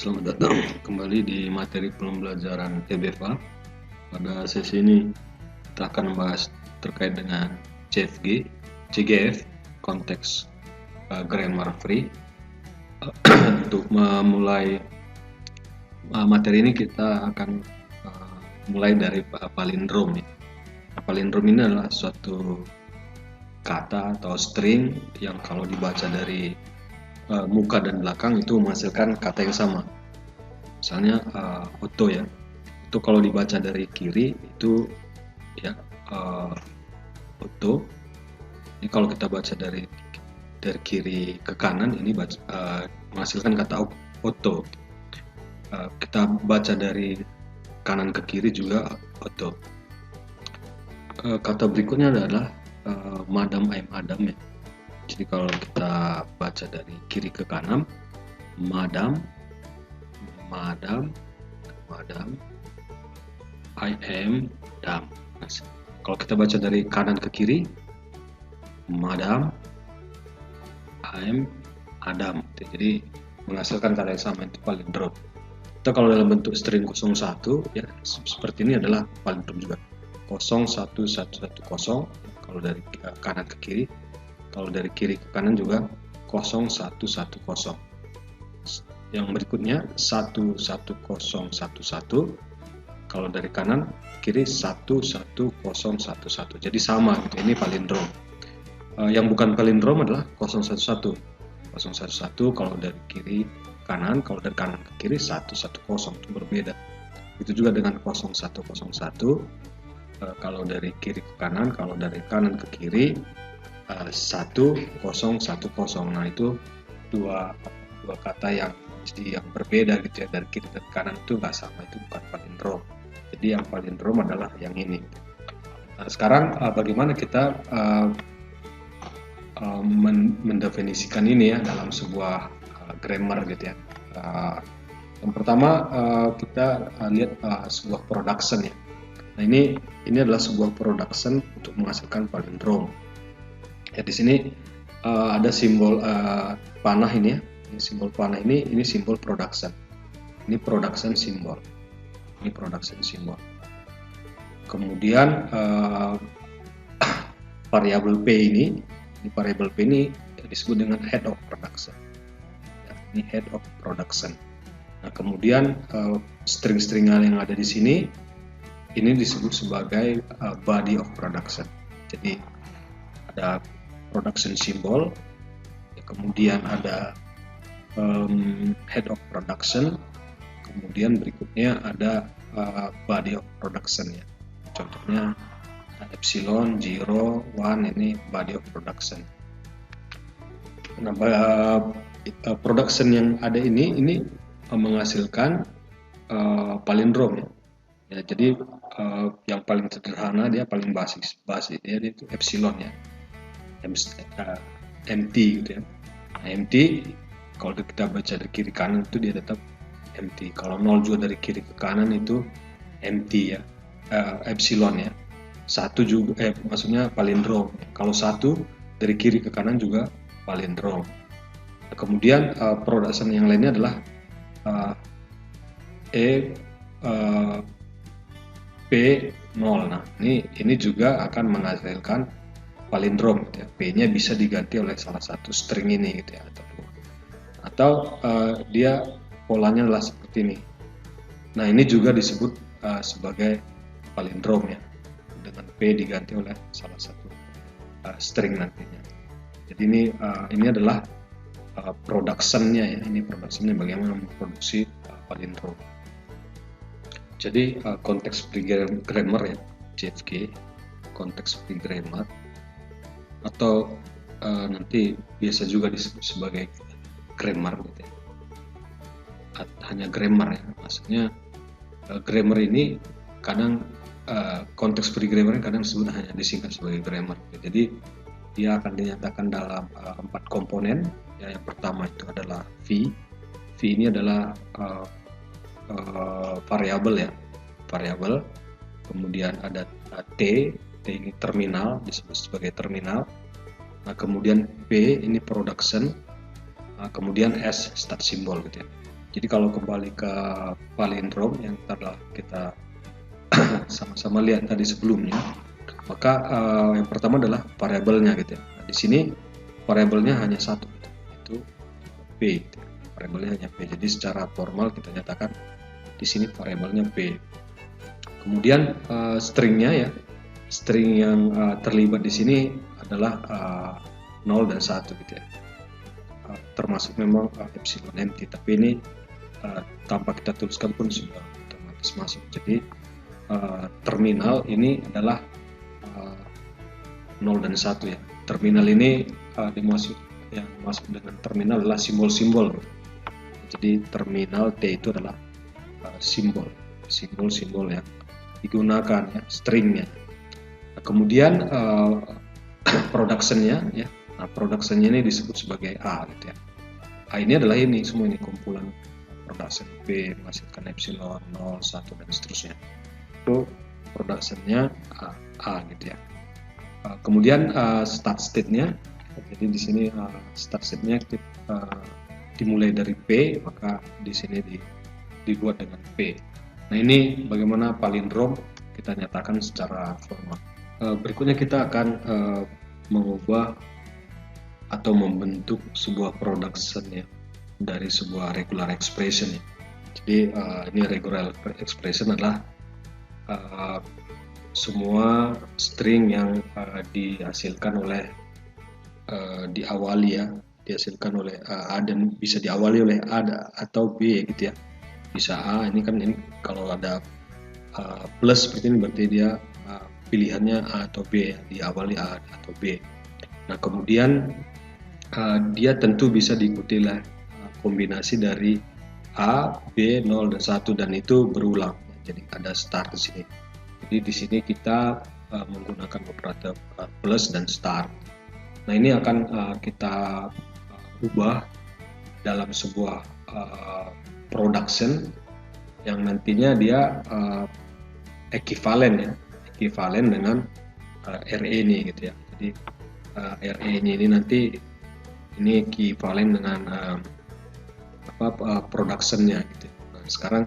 Selamat datang kembali di materi pembelajaran TBFA. Pada sesi ini kita akan membahas terkait dengan CGF, konteks grammar free. Untuk memulai materi ini kita akan mulai dari palindrom. Palindrom ini adalah suatu kata atau string yang kalau dibaca dari muka dan belakang itu menghasilkan kata yang sama. Misalnya Otto ya, itu kalau dibaca dari kiri itu ya Otto. Ini kalau kita baca dari kiri ke kanan ini menghasilkan kata Otto. Kita baca dari kanan ke kiri juga Otto. Kata berikutnya adalah Madam, I'm Adam ya. Jadi kalau kita baca dari kiri ke kanan, Madam, I am Dam. Kalau kita baca dari kanan ke kiri, Madam, I am Adam. Jadi menghasilkan kata yang sama, itu palindrom. Kita kalau dalam bentuk string 01 ya seperti ini adalah palindrom juga. 01110 kalau dari kanan ke kiri. Kalau dari kiri ke kanan juga 0110. Yang berikutnya 11011. Kalau dari kanan kiri 11011. Jadi sama gitu. Ini palindrom. Yang bukan palindrom adalah 011. 011 kalau dari kiri kanan, kalau dari kanan ke kiri 110 itu berbeda. Itu juga dengan 0101. Kalau dari kiri ke kanan, kalau dari kanan ke kiri 1010. Nah itu dua kata yang berbeda gitu ya, dari kiri dan kanan itu nggak sama, itu bukan palindrom. Jadi yang palindrom adalah yang ini. Nah, sekarang bagaimana kita mendefinisikan ini ya dalam sebuah grammar gitu ya. Yang pertama kita lihat sebuah production ya. Nah ini adalah sebuah production untuk menghasilkan palindrom. Ya di sini ada simbol panah ini ya. Ini simbol panah ini simbol production. Ini production simbol. Ini production simbol. Kemudian variabel P ini variabel P ini disebut dengan head of production. Ya, ini head of production. Nah kemudian string-string yang ada di sini ini disebut sebagai body of production. Jadi ada production symbol, ya, kemudian ada head of production, kemudian berikutnya ada body of production ya. Contohnya epsilon, 0, 1 ini body of production. Nah, production yang ada ini menghasilkan palindrom ya. Ya jadi yang paling sederhana dia paling basis dia itu epsilon ya. Empty gitu ya. Nah, empty kalau kita baca dari kiri kanan itu dia tetap empty. Kalau 0 juga dari kiri ke kanan itu empty ya. Epsilon ya. 1 juga maksudnya palindrom. Kalau 1 dari kiri ke kanan juga palindrom. Nah, kemudian production yang lainnya adalah P0. Nah, ini juga akan menghasilkan palindrom gitu ya. P-nya bisa diganti oleh salah satu string ini gitu ya, atau dia polanya adalah seperti ini. Nah ini juga disebut sebagai palindrom ya, dengan P diganti oleh salah satu string nantinya. Jadi ini adalah productionnya ya, ini productionnya bagaimana memproduksi palindrom. Jadi konteks free grammar ya, CFG, konteks free grammar, atau nanti biasa juga disebut sebagai grammar gitu ya. Hanya grammar ya, maksudnya grammar ini kadang konteks free grammar ini kadang disebut hanya disingkat sebagai grammar. Jadi dia akan dinyatakan dalam 4 komponen ya. Yang pertama itu adalah V ini adalah variabel ya, variabel. Kemudian ada T ini terminal, disebut sebagai terminal. Nah kemudian P ini production. Nah, kemudian S start symbol gitu ya. Jadi kalau kembali ke palindrom yang telah kita sama-sama lihat tadi sebelumnya, maka yang pertama adalah variabelnya gitu ya. Nah, di sini variabelnya hanya satu, yaitu p. Gitu. Variabelnya hanya p. Jadi secara formal kita nyatakan di sini variabelnya p. Kemudian stringnya ya, string yang terlibat di sini adalah 0 dan 1 gitu ya. Termasuk memang epsilon empty, tapi ini tanpa kita tuliskan pun sudah otomatis masuk. Jadi terminal ini adalah 0 dan 1 ya. Terminal ini yang masuk dengan terminal adalah simbol-simbol. Jadi terminal T itu adalah simbol-simbol yang digunakan ya, stringnya. Nah, kemudian productionnya ya. Nah, productionnya ini disebut sebagai A gitu ya. A ini adalah ini semua, ini kumpulan production P menghasilkan epsilon 0, 1 dan seterusnya. Itu productionnya A gitu ya. Kemudian start state-nya, jadi di sini start state-nya dimulai dari P, maka di sini dibuat dengan P. Nah, ini bagaimana palindrom kita nyatakan secara formal. Berikutnya kita akan mengubah atau membentuk sebuah production ya dari sebuah regular expression ya. Jadi ini regular expression adalah semua string yang dihasilkan oleh dihasilkan oleh A dan bisa diawali oleh A atau B gitu ya. Bisa A, ini kalau ada plus seperti ini berarti dia pilihannya A atau B ya, diawali A atau B. Nah, kemudian dia tentu bisa diikuti oleh kombinasi dari A, B, 0 dan 1 dan itu berulang. Jadi ada start di sini. Jadi di sini kita menggunakan operator plus dan start. Nah, ini akan kita ubah dalam sebuah production yang nantinya dia ekuivalen dengan RE ini gitu ya. Jadi RE ini nanti ini ekuivalen dengan productionnya gitu. Nah, sekarang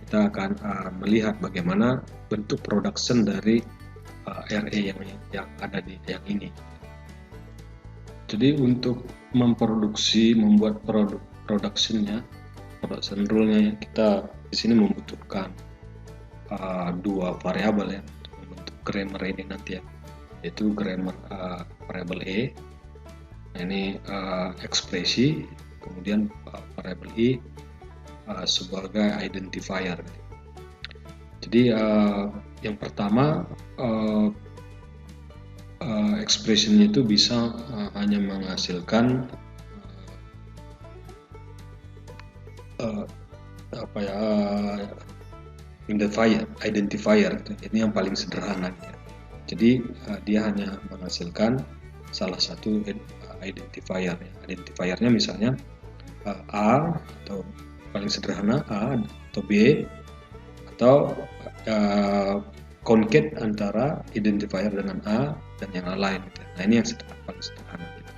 kita akan melihat bagaimana bentuk production dari RE yang ada di yang ini. Jadi untuk membuat production rule-nya kita di sini membutuhkan dua variabel ya untuk membentuk grammar ini nanti ya, yaitu grammar variabel E. Nah, ini ekspresi, kemudian variabel I sebagai identifier. Jadi yang pertama expression itu bisa hanya menghasilkan identifier gitu. Ini yang paling sederhana gitu. Jadi dia hanya menghasilkan salah satu identifier. Identifiernya misalnya A atau paling sederhana A atau B atau concat antara identifier dengan A dan yang lain gitu. Nah, ini yang paling sederhana gitu.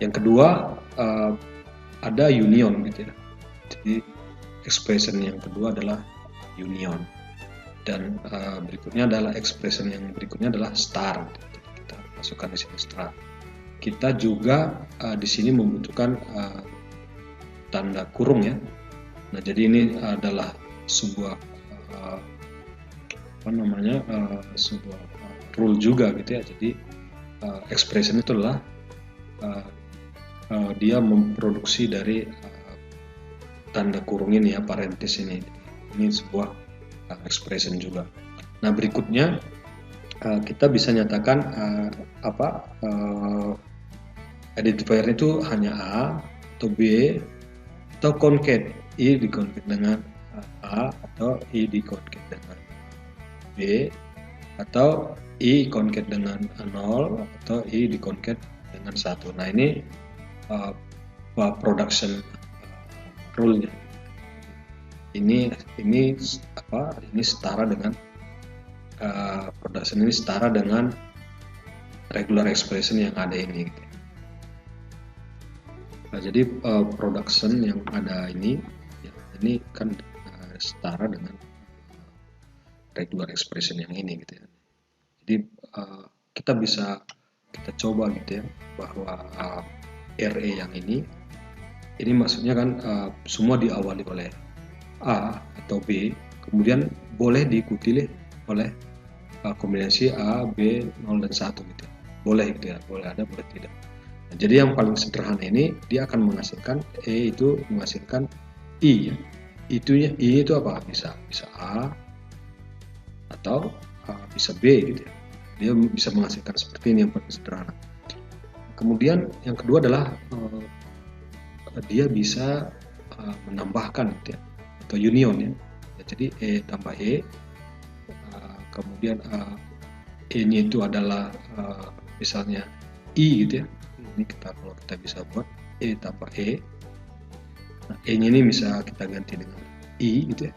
Yang kedua ada union gitu ya. Jadi expression yang kedua adalah union dan berikutnya adalah expression yang berikutnya adalah star. Jadi kita masukkan di sini star. Kita juga di sini membutuhkan tanda kurung ya. Nah, jadi ini adalah sebuah sebuah rule juga gitu ya. Jadi expression itu adalah dia memproduksi dari tanda kurung ini ya, parenthesis ini. Ini sebuah expression juga. Nah, berikutnya kita bisa nyatakan identifier itu hanya A atau B atau concat, I diconcat dengan A atau I diconcat dengan B atau I concat dengan 0 atau I diconcat dengan 1. Nah, ini production rule-nya. Ini setara dengan production ini setara dengan regular expression yang ada ini gitu. Nah, jadi production yang ada ini ini kan setara dengan regular expression yang ini gitu ya. Jadi kita bisa kita coba gitu ya, bahwa RE yang ini maksudnya kan semua diawali oleh A atau B, kemudian boleh diikuti oleh kombinasi A, B, 0 dan 1 gitu ya. Boleh gitu ya, boleh ada, boleh tidak. Nah, jadi yang paling sederhana ini dia akan menghasilkan itu menghasilkan I ya. I itu apa? Bisa A atau bisa B gitu ya. Dia bisa menghasilkan seperti ini yang paling sederhana. Kemudian yang kedua adalah dia bisa menambahkan gitu ya, atau union ya. Jadi E tambah E, kemudian E-nya itu adalah misalnya I gitu ya. Ini kalau kita bisa buat E tambah E. Nah, E-nya ini bisa kita ganti dengan I gitu ya.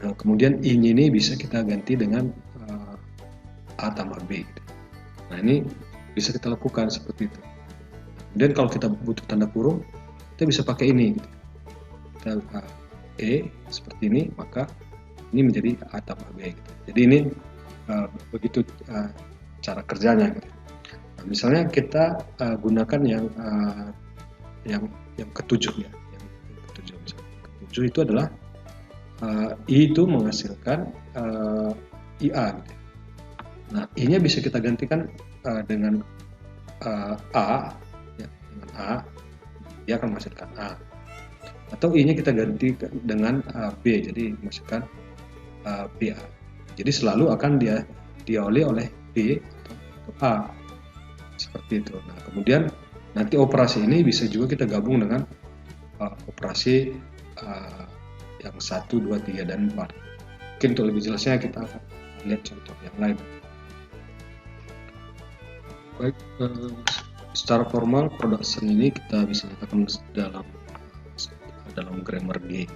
Nah, kemudian I-nya ini bisa kita ganti dengan A tambah B gitu. Nah, ini bisa kita lakukan seperti itu. Kemudian kalau kita butuh tanda kurung, kita bisa pakai ini gitu. Kita E seperti ini, maka ini menjadi A tambah B gitu. Jadi ini begitu cara kerjanya gitu. Nah, misalnya kita gunakan yang ketujuh ya, yang ketujuh, misalnya ketujuh itu adalah I itu menghasilkan IA gitu. Nah, I-nya bisa kita gantikan dengan A ya, dengan A, dia akan menghasilkan A. Atau I-nya kita ganti dengan B, jadi menghasilkan BA. Jadi selalu akan diawali oleh B atau A, seperti itu. Nah, kemudian nanti operasi ini bisa juga kita gabung dengan operasi yang 1, 2, 3, dan 4. Mungkin untuk lebih jelasnya kita akan lihat contoh yang lain. Baik, secara formal production ini kita bisa katakan dalam grammar G.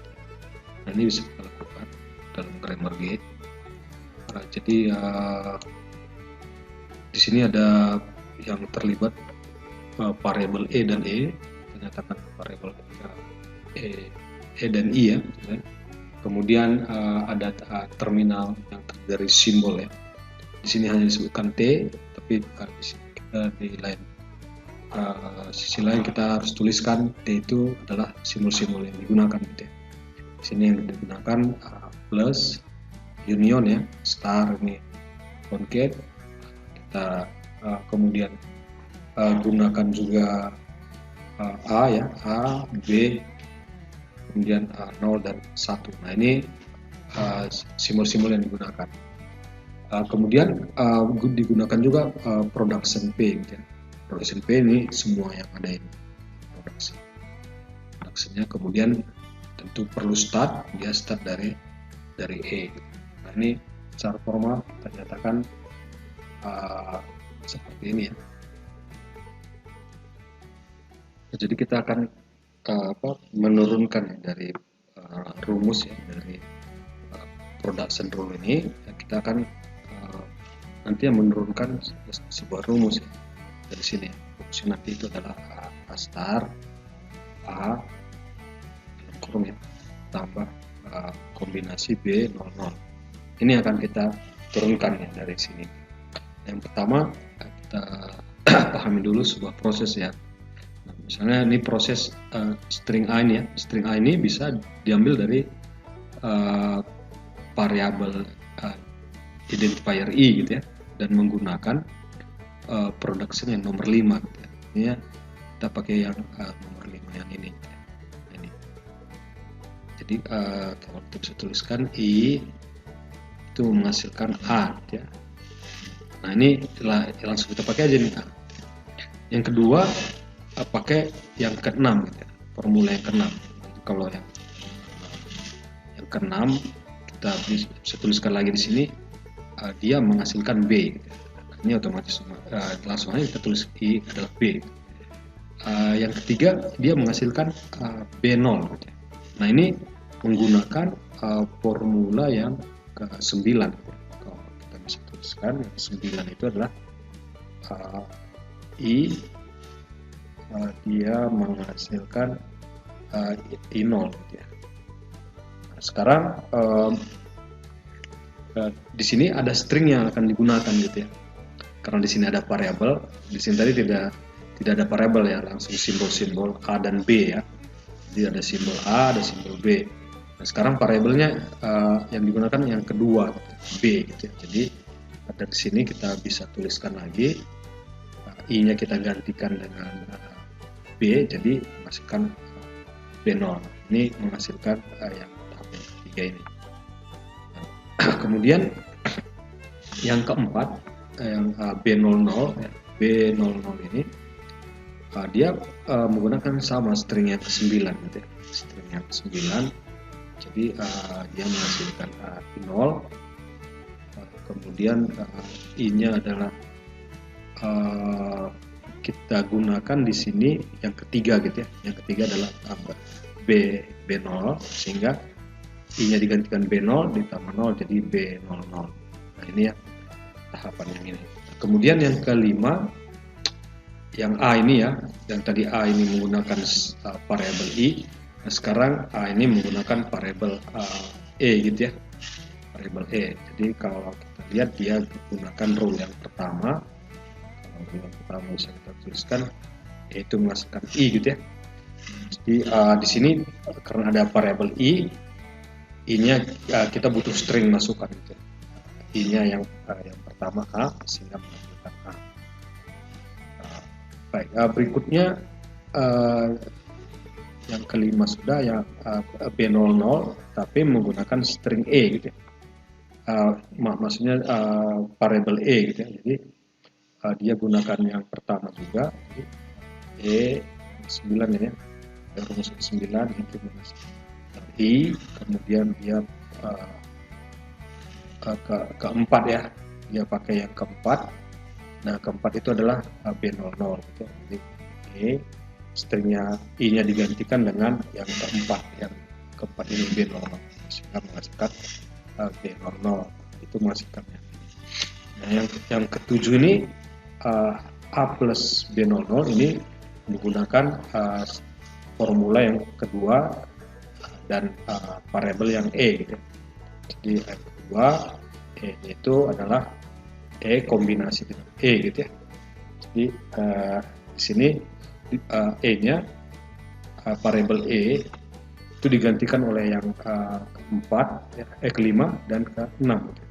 Nah, ini bisa kita lakukan dalam grammar G. Jadi di sini ada yang terlibat variabel E dan E, menyatakan variabel E dan I ya. Kemudian ada terminal yang terdiri dari simbol ya. Di sini hanya disebutkan T, tapi di lain sisi lain kita harus tuliskan T itu adalah simbol-simbol yang digunakan gitu ya. Di sini yang digunakan plus, union ya, star ini, concat. Kita kemudian gunakan juga A ya, A, B, kemudian 0 dan 1. Nah, ini simbol-simbol yang digunakan. Kemudian digunakan juga production P gitu ya. Production P ini semua yang ada ini productionnya. Kemudian tentu perlu start, dia start dari E. Nah, ini secara formal kita nyatakan seperti ini ya. Jadi kita akan menurunkan dari rumus ya, dari production rule ini kita akan nanti menurunkan sebuah rumus ya, dari sini. Rumusnya nanti itu adalah A star A kurung ya, tambah kombinasi B 00. Ini akan kita turunkan ya dari sini. Yang pertama kita pahami dulu sebuah proses ya. Nah, misalnya ini proses string A ini ya. String A ini bisa diambil dari variabel identifier I gitu ya, dan menggunakan production yang nomor 5 gitu ya. Ini ya, kita pakai yang nomor 5 yang ini gitu ya. Ini. Jadi kalau kita bisa tuliskan I itu menghasilkan A gitu ya. Nah, ini langsung kita pakai aja nih A. Yang kedua pakai yang ke-6 gitu ya, formula yang ke-6. Kalau yang ke-6 kita bisa tuliskan lagi di sini, dia menghasilkan B gitu. Nah, ini otomatis langsung aja kita tulis I adalah B. Yang ketiga dia menghasilkan B0 gitu. Nah, ini menggunakan formula yang ke-9 gitu. Kalau kita bisa tuliskan yang ke-9 itu adalah I dia menghasilkan I0 gitu ya. Sekarang di sini ada string yang akan digunakan gitu ya. Karena di sini ada variabel, di sini tadi tidak ada variabel ya, langsung simbol-simbol A dan B ya. Jadi ada simbol A, ada simbol B. Nah, sekarang variabelnya yang digunakan yang kedua, B gitu ya. Jadi dari sini kita bisa tuliskan lagi, I-nya kita gantikan dengan B, jadi menghasilkan B0. Ini menghasilkan yang tahap yang ketiga ini. Nah, kemudian yang keempat, yang B00, ya, B00 ini dia menggunakan sama string yang ke-9 gitu ya. String yang ke-9, jadi dia menghasilkan I0, kemudian I-nya adalah kita gunakan di sini yang ketiga gitu ya. Yang ketiga adalah B0, sehingga I-nya digantikan B0 ditambah 0 jadi B00. Nah, ini ya tahapan yang ini. Kemudian yang kelima, yang A ini ya, yang tadi A ini menggunakan variabel I, nah sekarang A ini menggunakan variabel E gitu ya, variabel E. Jadi kalau kita lihat dia gunakan rule yang pertama. Kalau rule yang pertama bisa kita tuliskan E itu menghasilkan I gitu ya. Jadi di sini karena ada variabel I-nya kita butuh string masukan gitu. I-nya yang pertama A sehingga menghasilkan A. Baik, berikutnya yang kelima sudah yang B00 tapi menggunakan string E gitu ya. Maksudnya variabel E gitu ya. Jadi dia gunakan yang pertama juga, jadi E9 ya, rumus 9 itu menghasilkan I, kemudian dia keempat ya, dia pakai yang keempat. Nah, keempat itu adalah B00 gitu. Jadi stringnya I-nya digantikan dengan yang keempat, yang keempat ini B00 sehingga menghasilkan B00 itu menghasilkannya. Nah, yang ketujuh ini A plus B00 ini menggunakan formula yang kedua dan variabel yang E gitu. Jadi yang kedua E itu adalah E kombinasi dengan E gitu ya. Jadi di sini E-nya variabel E itu digantikan oleh yang keempat, ya, kelima dan keenam. Gitu.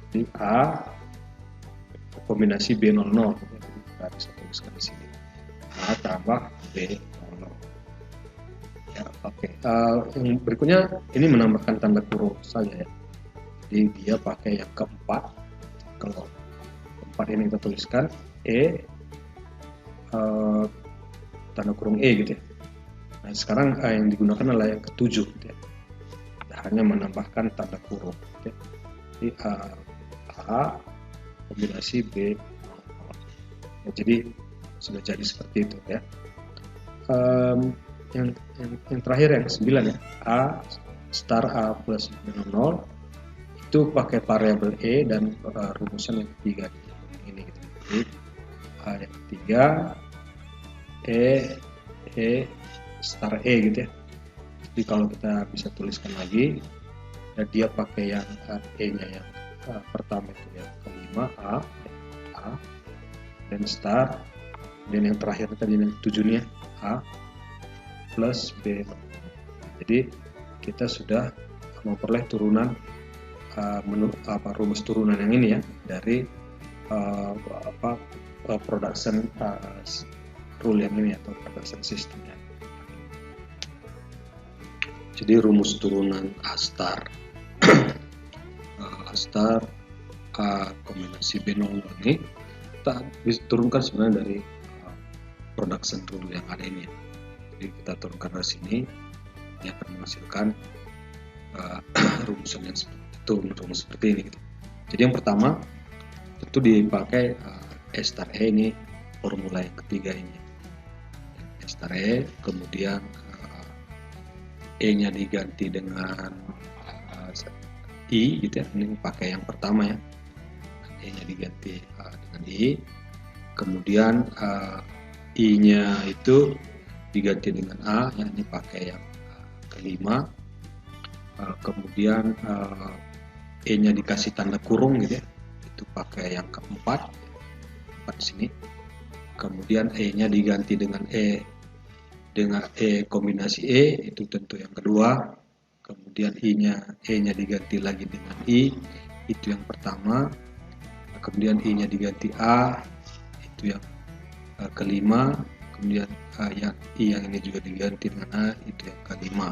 Jadi A kombinasi B00. Jadi kita bisa tuliskan di sini A tambah B00. Ya, oke. Yang berikutnya ini menambahkan tanda kurung saja ya. Jadi dia pakai yang keempat. Kalau keempat ini kita tuliskan E tanda kurung E gitu ya. Nah, sekarang yang digunakan adalah yang ketujuh gitu ya. Hanya menambahkan tanda kurung gitu ya. Jadi A kombinasi B. Ya, jadi sudah jadi seperti itu ya. Yang terakhir yang ke-9 ya, A star A plus B00 itu pakai variabel E dan rumusan yang ketiga ini gitu. Jadi yang ketiga E star E gitu ya. Jadi kalau kita bisa tuliskan lagi, dan dia pakai yang E-nya yang pertama itu yang kelima A dan star, dan yang terakhir tadi yang tujuhnya A plus B. Jadi kita sudah memperoleh turunan rumus turunan yang ini ya dari production rule yang ini atau production systemnya. Jadi rumus turunan A star A star A kombinasi B00 ini kita bisa turunkan sebenarnya dari production rule yang ada ini ya. Jadi kita turunkan dari sini, ini akan menghasilkan rumusan yang seperti itu, rumus seperti ini gitu. Jadi yang pertama itu dipakai E star E, ini formula yang ketiga ini E star E, kemudian E-nya diganti dengan I gitu ya, ini pakai yang pertama ya, E-nya diganti dengan I, kemudian I-nya itu diganti dengan A, ya ini pakai yang kelima, kemudian E-nya dikasih tanda kurung gitu ya, itu pakai yang keempat, empat di sini. Kemudian E-nya diganti dengan E kombinasi E, itu tentu yang kedua. Kemudian E-nya diganti lagi dengan I, itu yang pertama. Kemudian I-nya diganti A, itu yang kelima. Kemudian I yang ini juga diganti dengan A, itu yang kelima.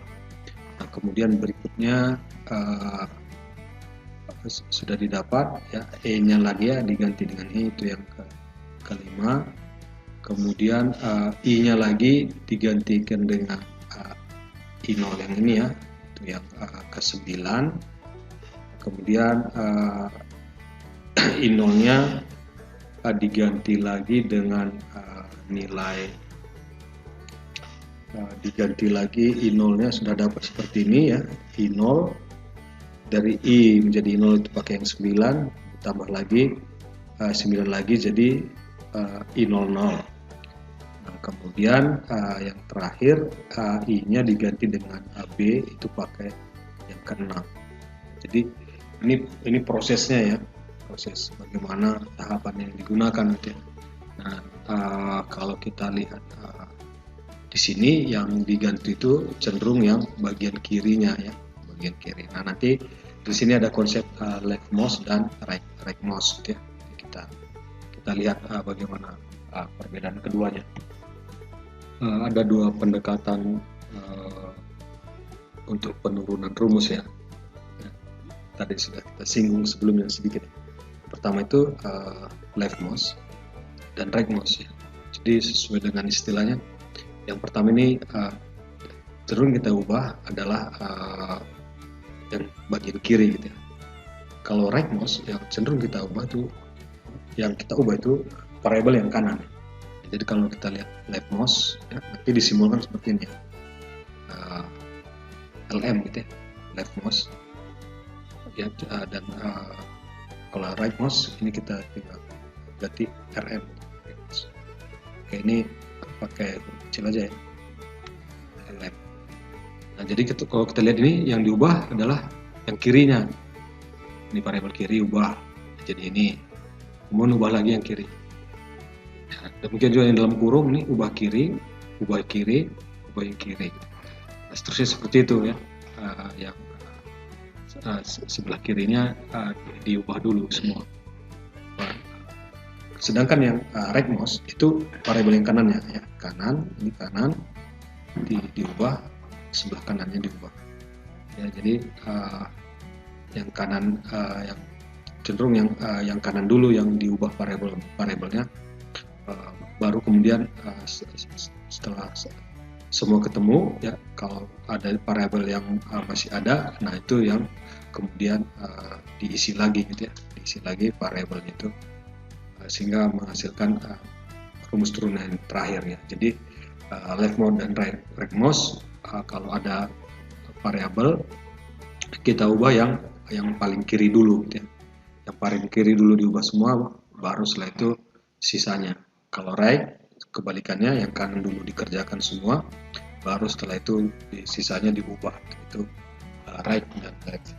Nah, kemudian berikutnya sudah didapat ya, E-nya lagi ya diganti dengan I, itu yang kelima. Kemudian I-nya lagi digantikan dengan I0 yang ini ya, itu yang ke-9. Kemudian I0-nya diganti lagi dengan nilai diganti lagi I0-nya sudah dapat seperti ini ya, I0 dari I menjadi I0 itu pakai yang 9, ditambah lagi 9 lagi jadi I00. Nah, kemudian yang terakhir I-nya diganti dengan B, itu pakai yang ke-6. Jadi ini prosesnya ya, proses bagaimana tahapan yang digunakan gitu ya. Nah, kalau kita lihat di sini yang diganti itu cenderung yang bagian kirinya ya, bagian kiri. Nah, nanti di sini ada konsep leftmost dan rightmost ya. Kita lihat bagaimana perbedaan keduanya. Ada dua pendekatan untuk penurunan rumus ya. Tadi sudah kita singgung sebelumnya sedikit. Pertama itu leftmost dan rightmost ya. Jadi sesuai dengan istilahnya, yang pertama ini cenderung kita ubah adalah yang bagian kiri gitu ya. Kalau rightmost yang cenderung kita ubah itu variabel yang kanan. Jadi kalau kita lihat leftmost ya, nanti disimbolkan seperti ini ya. LM gitu ya, leftmost ya, dan kalau rightmost ini kita tinggal ganti RM. Oke, ini pakai huruf kecil aja ya, LM. Nah, jadi kalau kita lihat ini yang diubah adalah yang kirinya. Ini variabel kiri ubah jadi ini, kemudian ubah lagi yang kiri. Nah, demikian juga yang dalam kurung ini ubah kiri, ubah yang kiri. Nah, seterusnya seperti itu ya. Yang sebelah kirinya diubah dulu semua. Sedangkan yang rightmost itu variabel yang kanannya ya, ini kanan diubah, sebelah kanannya diubah. Ya, jadi yang kanan yang cenderung yang kanan dulu yang diubah variabelnya, baru kemudian setelah semua ketemu ya, kalau ada variabel yang masih ada, nah itu yang kemudian diisi lagi gitu ya, diisi lagi variabelnya itu sehingga menghasilkan rumus turunan yang terakhir ya. Jadi leftmost dan rightmost, kalau ada variabel kita ubah yang paling kiri dulu gitu ya. Yang paling kiri dulu diubah semua, baru setelah itu sisanya. Kalau right kebalikannya, yang kanan dulu dikerjakan semua, baru setelah itu sisanya diubah. Itu right dan left.